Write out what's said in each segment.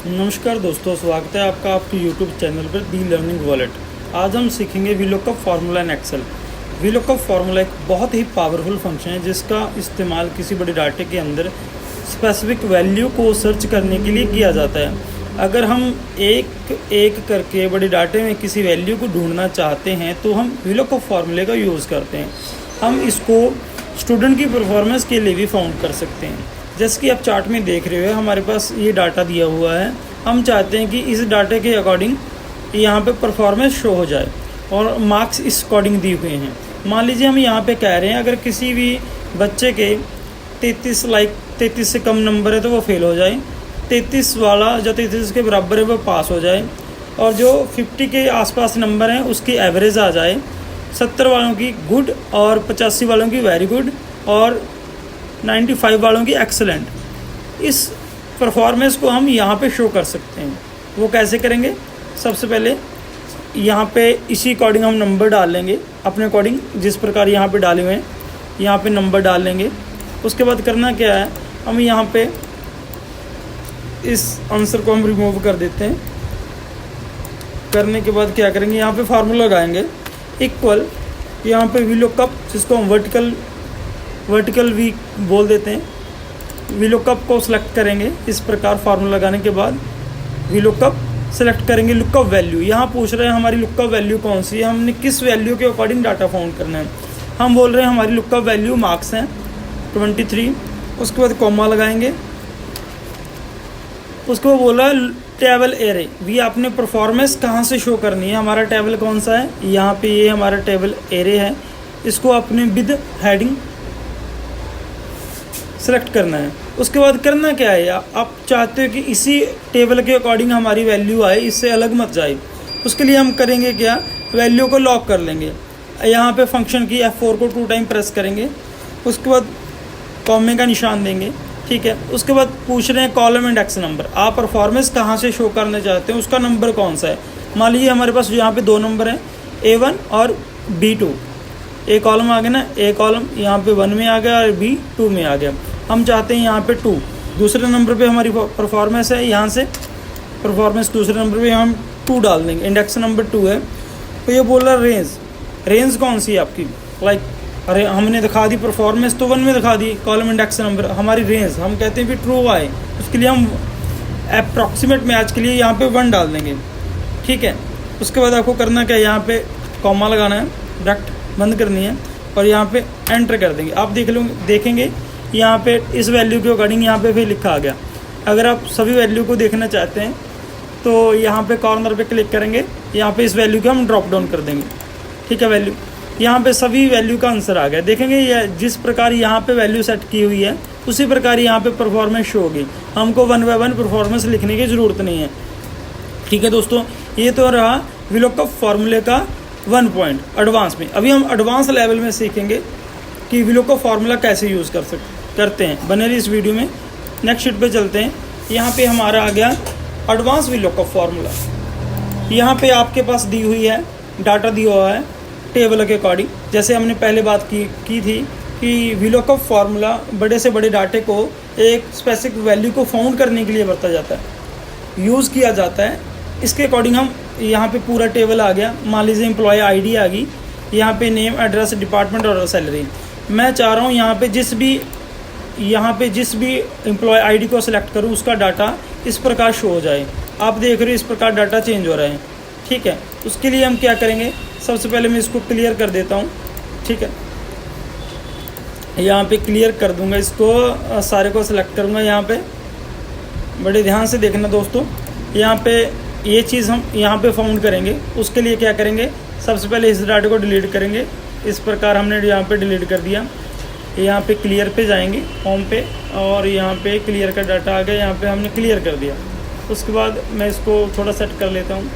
नमस्कार दोस्तों, स्वागत है आपका आपके YouTube चैनल पर दी लर्निंग वॉलेट। आज हम सीखेंगे VLOOKUP formula in Excel. VLOOKUP formula एक बहुत ही पावरफुल फंक्शन है जिसका इस्तेमाल किसी बड़े डाटे के अंदर स्पेसिफिक वैल्यू को सर्च करने के लिए किया जाता है। अगर हम एक एक करके बड़े डाटे में किसी वैल्यू को ढूंढना चाहते हैं तो हम वीलुकअप फार्मूले का यूज़ करते हैं। हम इसको स्टूडेंट की परफॉर्मेंस के लिए भी फाउंड कर सकते हैं। जैसे कि आप चार्ट में देख रहे हो, हमारे पास ये डाटा दिया हुआ है। हम चाहते हैं कि इस डाटे के अकॉर्डिंग यहाँ पे परफॉर्मेंस शो हो जाए और मार्क्स इस अकॉर्डिंग दिए हुए हैं। मान लीजिए हम यहाँ पे कह रहे हैं अगर किसी भी बच्चे के 33 से कम नंबर है तो वो फेल हो जाए, 33 वाला जो 33 के बराबर है वो पास हो जाए, और जो 50 के आसपास नंबर हैं उसकी एवरेज आ जाए, 70 वालों की गुड और 85 वालों की वेरी गुड और 95 वालों की एक्सेलेंट। इस परफॉर्मेंस को हम यहाँ पे शो कर सकते हैं। वो कैसे करेंगे? सबसे पहले यहाँ पे इसी अकॉर्डिंग हम नंबर डाल लेंगे, अपने अकॉर्डिंग जिस प्रकार यहाँ पे डाले हुए हैं यहाँ पे नंबर डाल लेंगे। उसके बाद करना क्या है, हम यहाँ पे इस आंसर को हम रिमूव कर देते हैं। करने के बाद क्या करेंगे, यहाँ पे फार्मूला लगाएंगे इक्वल, यहाँ पे वीलुकअप जिसको हम वर्टिकल वी बोल देते हैं। वीलुकअप को सिलेक्ट करेंगे इस प्रकार। फार्मूला लगाने के बाद वीलुकअप सेलेक्ट करेंगे। लुकअप वैल्यू, यहाँ पूछ रहे हैं हमारी लुकअप वैल्यू कौन सी है, हमने किस वैल्यू के अकॉर्डिंग डाटा फाउंड करना है। हम बोल रहे हैं हमारी लुकअप वैल्यू मार्क्स हैं 23। उसके बाद कॉमा लगाएंगे। उसको बोला टेबल एरे, भी आपने परफॉर्मेंस कहाँ से शो करनी है। हमारा टेबल कौन सा है, यहाँ पे ये हमारा टेबल एरे है। इसको आपने विद हेडिंग सेलेक्ट करना है। उसके बाद करना क्या है, आप चाहते हो कि इसी टेबल के अकॉर्डिंग हमारी वैल्यू आए, इससे अलग मत जाए। उसके लिए हम करेंगे क्या, वैल्यू को लॉक कर लेंगे। यहाँ पे फंक्शन की F4 को 2 टाइम प्रेस करेंगे। उसके बाद कॉमे का निशान देंगे, ठीक है। उसके बाद पूछ रहे हैं कॉलम इंडेक्स नंबर, आप परफॉर्मेंस कहाँ से शो करना चाहते हैं, उसका नंबर कौन सा है। मान लीजिए हमारे पास यहाँ पे 2 नंबर हैं, A1 और B2। ए कॉलम आ गया ना, ए कॉलम यहाँ पे 1 में आ गया और B 2 में आ गया। हम चाहते हैं यहाँ पे 2 दूसरे नंबर पे हमारी परफॉर्मेंस है, यहाँ से परफॉर्मेंस दूसरे नंबर पे हम 2 डाल देंगे। इंडेक्स नंबर 2 है। तो ये बोल रहा रेंज कौन सी है आपकी, अरे हमने दिखा दी परफॉर्मेंस तो 1 में दिखा दी, कॉलम इंडेक्स नंबर। हमारी रेंज हम कहते हैं कि ट्रू आए, उसके लिए हम अप्रॉक्सीमेट मैच के लिए यहाँ पे 1 डाल देंगे, ठीक है। उसके बाद आपको करना क्या है, यहाँ पे कॉमा लगाना है, ब्रैकेट बंद करनी है और यहाँ पे एंटर कर देंगे। आप देखेंगे यहाँ पे इस वैल्यू के अकॉर्डिंग यहाँ पे भी लिखा आ गया। अगर आप सभी वैल्यू को देखना चाहते हैं तो यहाँ पे कॉर्नर पे क्लिक करेंगे, यहाँ पे इस वैल्यू को हम ड्रॉप डाउन कर देंगे, ठीक है। वैल्यू यहाँ पे सभी वैल्यू का आंसर आ गया। देखेंगे ये जिस प्रकार यहाँ पे वैल्यू सेट की हुई है उसी प्रकार यहाँ पे परफॉर्मेंस शो होगी। हमको 1 बाय 1 परफॉर्मेंस लिखने की ज़रूरत नहीं है, ठीक है दोस्तों। ये तो रहा वीलुकअप फार्मूले का 1 पॉइंट एडवांस में। अभी हम एडवांस लेवल में सीखेंगे कि वीलुकअप फार्मूला कैसे यूज़ करते हैं। बने रही इस वीडियो में। नेक्स्ट शीट पे चलते हैं। यहाँ पे हमारा आ गया एडवांस वीलुकअप फार्मूला। यहाँ पे आपके पास दी हुई है, डाटा दिया हुआ है टेबल के अकॉर्डिंग। जैसे हमने पहले बात की थी कि वीलुकअप फार्मूला बड़े से बड़े डाटे को एक स्पेसिफिक वैल्यू को फाउंड करने के लिए बरता जाता है, यूज़ किया जाता है। इसके अकॉर्डिंग हम यहाँ पे पूरा टेबल आ गया। मान लीजिए एम्प्लॉय आईडी आ गई, यहाँ पे नेम, एड्रेस, डिपार्टमेंट और सैलरी। मैं चाह रहा हूँ यहाँ पे जिस भी एम्प्लॉय आईडी को सिलेक्ट करूँ उसका डाटा इस प्रकार शो हो जाए। आप देख रहे हो इस प्रकार डाटा चेंज हो रहा है, ठीक है। उसके लिए हम क्या करेंगे, सबसे पहले मैं इसको क्लियर कर देता हूँ, ठीक है। यहाँ पे क्लियर कर दूँगा, इसको सारे को सिलेक्ट करूँगा। यहाँ पे बड़े ध्यान से देखना दोस्तों, यहाँ पे ये चीज़ हम यहाँ पे फाउंड करेंगे। उसके लिए क्या करेंगे, सबसे पहले इस डाटा को डिलीट करेंगे। इस प्रकार हमने यहाँ पे डिलीट कर दिया। यहाँ पे क्लियर पे जाएंगे, होम पे, और यहाँ पे क्लियर का डाटा आ गया, यहाँ पे हमने क्लियर कर दिया। उसके बाद मैं इसको थोड़ा सेट कर लेता हूँ।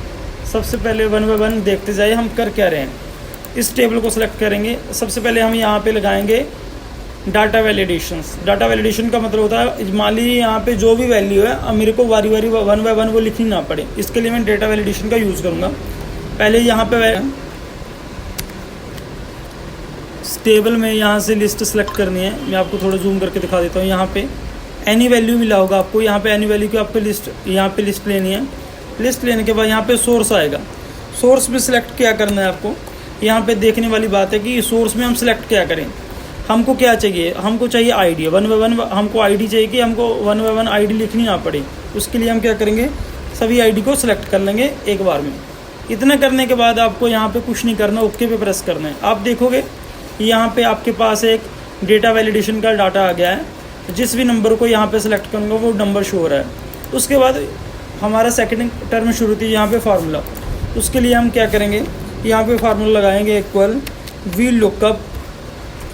सबसे पहले 1 बाय 1 देखते जाइए हम कर क्या रहे हैं। इस टेबल को सिलेक्ट करेंगे। सबसे पहले हम यहाँ पे लगाएंगे डाटा वैलिडेशंस। डाटा वैलिडेशन का मतलब होता है, मान लीजिए यहाँ पे जो भी वैल्यू है अब मेरे को वारी 1 बाय 1 वो लिखनी ना पड़े, इसके लिए मैं डाटा वैलिडेशन का यूज़ करूँगा। पहले यहाँ पे टेबल में यहाँ से लिस्ट सेलेक्ट करनी है। मैं आपको थोड़ा जूम करके दिखा देता हूँ। यहाँ पे एनी वैल्यू मिला होगा आपको। यहाँ पे एनी वैल्यू की आपको लिस्ट लेनी है। लिस्ट लेने के बाद यहाँ पे सोर्स आएगा। सोर्स में सिलेक्ट क्या करना है आपको। यहाँ पे देखने वाली बात है कि सोर्स में हम सिलेक्ट क्या करें। हमको क्या चाहिए, हमको चाहिए आईडी। 1 बाय 1 हमको आईडी चाहिए कि हमको 1 बाय 1 आईडी लिखनी ना पड़े। उसके लिए हम क्या करेंगे, सभी आईडी को सिलेक्ट कर लेंगे एक बार में। इतना करने के बाद आपको यहाँ पे कुछ नहीं करना, ओके पे प्रेस करना है। आप देखोगे यहाँ पे आपके पास एक डेटा वैलिडेशन का डाटा आ गया है। जिस भी नंबर को यहाँ पे सिलेक्ट करूँगा वो नंबर शो हो रहा है। उसके बाद हमारा सेकंड टर्म शुरू होती है यहाँ पे फार्मूला। उसके लिए हम क्या करेंगे, यहाँ पे फार्मूला लगाएंगे इक्वल वी लुकअप।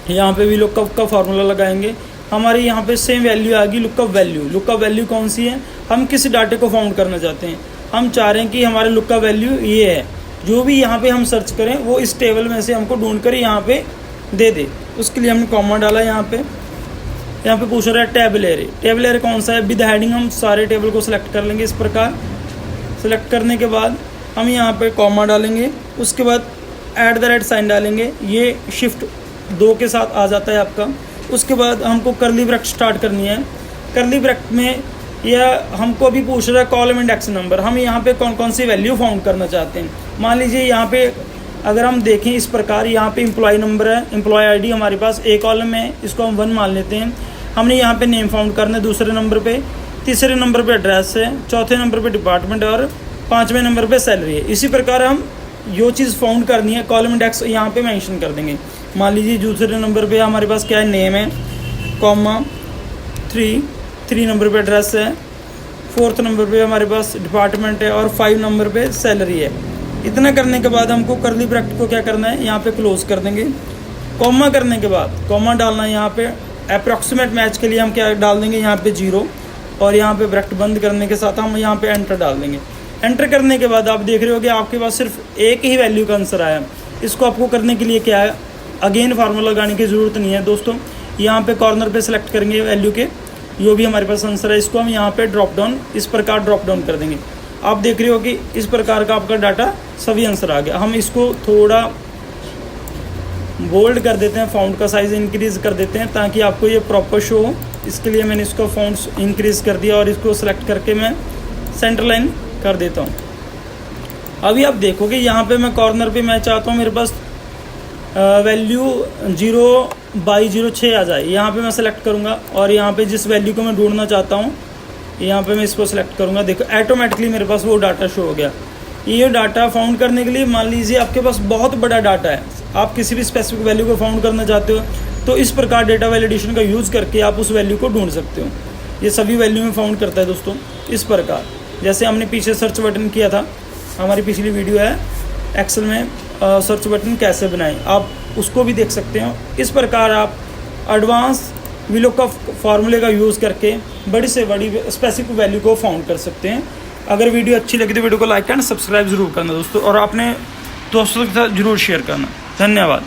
यहाँ पे वी लुकअप का फार्मूला लगाएंगे। हमारे यहाँ पे सेम वैल्यू आ गई लुकअप वैल्यू। लुकअप वैल्यू कौन सी है, हम किस डाटे को फाउंड करना चाहते हैं। हम चाह रहे हैं कि हमारे लुकअप वैल्यू ये है, जो भी यहाँ पे हम सर्च करें वो इस टेबल में से हमको ढूंढ कर यहाँ पे दे दे। उसके लिए हमने कॉमा डाला। यहाँ पे पूछ रहा है टेबल एरे। टेबल एरे कौन सा है, विद हेडिंग हम सारे टेबल को सिलेक्ट कर लेंगे। इस प्रकार सिलेक्ट करने के बाद हम यहाँ पे कॉमा डालेंगे। उसके बाद @ साइन डालेंगे। ये शिफ्ट 2 के साथ आ जाता है आपका। उसके बाद हमको कर्ली ब्रैकेट स्टार्ट करनी है। कर्ली ब्रैकेट में यह हमको अभी पूछ रहा है कॉलम इंडेक्स नंबर। हम यहाँ पे कौन कौन सी वैल्यू फाउंड करना चाहते हैं। मान लीजिए यहाँ पे अगर हम देखें इस प्रकार, यहाँ पे एम्प्लॉय नंबर है, एम्प्लॉय आईडी हमारे पास ए कॉलम में है, इसको हम 1 मान लेते हैं। हमने यहाँ पे नेम फाउंड करना है दूसरे नंबर पे, तीसरे नंबर पे एड्रेस है, चौथे नंबर पे डिपार्टमेंट और 5वें नंबर पे सैलरी है। इसी प्रकार हम जो चीज़ फाउंड करनी है कॉलम इंडेक्स यहाँ पे मेंशन कर देंगे। मान लीजिए दूसरे नंबर पे हमारे पास क्या है, नेम है, कॉमा 3 नंबर पे एड्रेस है, 4th नंबर पे हमारे पास डिपार्टमेंट है और 5 नंबर पे सैलरी है। इतना करने के बाद हमको कर्ली ब्रैकेट को क्या करना है, यहाँ पे क्लोज कर देंगे। कॉमा करने के बाद कॉमा डालना है यहाँ पे। अप्रॉक्सीमेट मैच के लिए हम क्या डाल देंगे, यहाँ पे 0 और यहाँ पे ब्रैकेट बंद करने के साथ हम यहाँ पे एंटर डाल देंगे। एंटर करने के बाद आप देख रहे हो कि आपके पास सिर्फ एक ही वैल्यू का आंसर आया। इसको आपको करने के लिए क्या है, अगेन फार्मूला लगाने की ज़रूरत नहीं है दोस्तों। यहाँ पे कॉर्नर पे सिलेक्ट करेंगे वैल्यू के, जो भी हमारे पास आंसर है इसको हम यहाँ पे ड्रॉप डाउन, इस प्रकार ड्रॉप डाउन कर देंगे। आप देख रहे हो कि इस प्रकार का आपका डाटा सभी आंसर आ गया। हम इसको थोड़ा बोल्ड कर देते हैं, फाउंड का साइज़ इंक्रीज़ कर देते हैं ताकि आपको ये प्रॉपर शो हो। इसके लिए मैंने इसको फाउंड इंक्रीज़ कर दिया और इसको सेलेक्ट करके मैं सेंटर लाइन कर देता हूँ। अभी आप देखोगे यहाँ पे मैं कॉर्नर पे मैं चाहता हूँ मेरे पास वैल्यू 0/06 आ जाए। यहाँ पे मैं सेलेक्ट करूँगा और यहाँ पे जिस वैल्यू को मैं ढूंढना चाहता हूँ यहाँ पे मैं इसको सेलेक्ट करूँगा। देखो ऑटोमेटिकली मेरे पास वो डाटा शो हो गया। ये डाटा फाउंड करने के लिए मान लीजिए आपके पास बहुत बड़ा डाटा है, आप किसी भी स्पेसिफिक वैल्यू को फाउंड करना चाहते हो तो इस प्रकार डेटा वैलिडेशन का यूज़ करके आप उस वैल्यू को ढूंढ सकते हो। ये सभी वैल्यू में फाउंड करता है दोस्तों। इस प्रकार जैसे हमने पीछे सर्च बटन किया था, हमारी पिछली वीडियो है एक्सेल में सर्च बटन कैसे बनाएं, आप उसको भी देख सकते हो। इस प्रकार आप एडवांस वीलुकअप फार्मूले का यूज़ करके बड़ी से बड़ी स्पेसिफिक वैल्यू को फाउंड कर सकते हैं। अगर वीडियो अच्छी लगी तो वीडियो को लाइक करना, सब्सक्राइब जरूर करना दोस्तों, और अपने दोस्तों के साथ जरूर शेयर करना। धन्यवाद।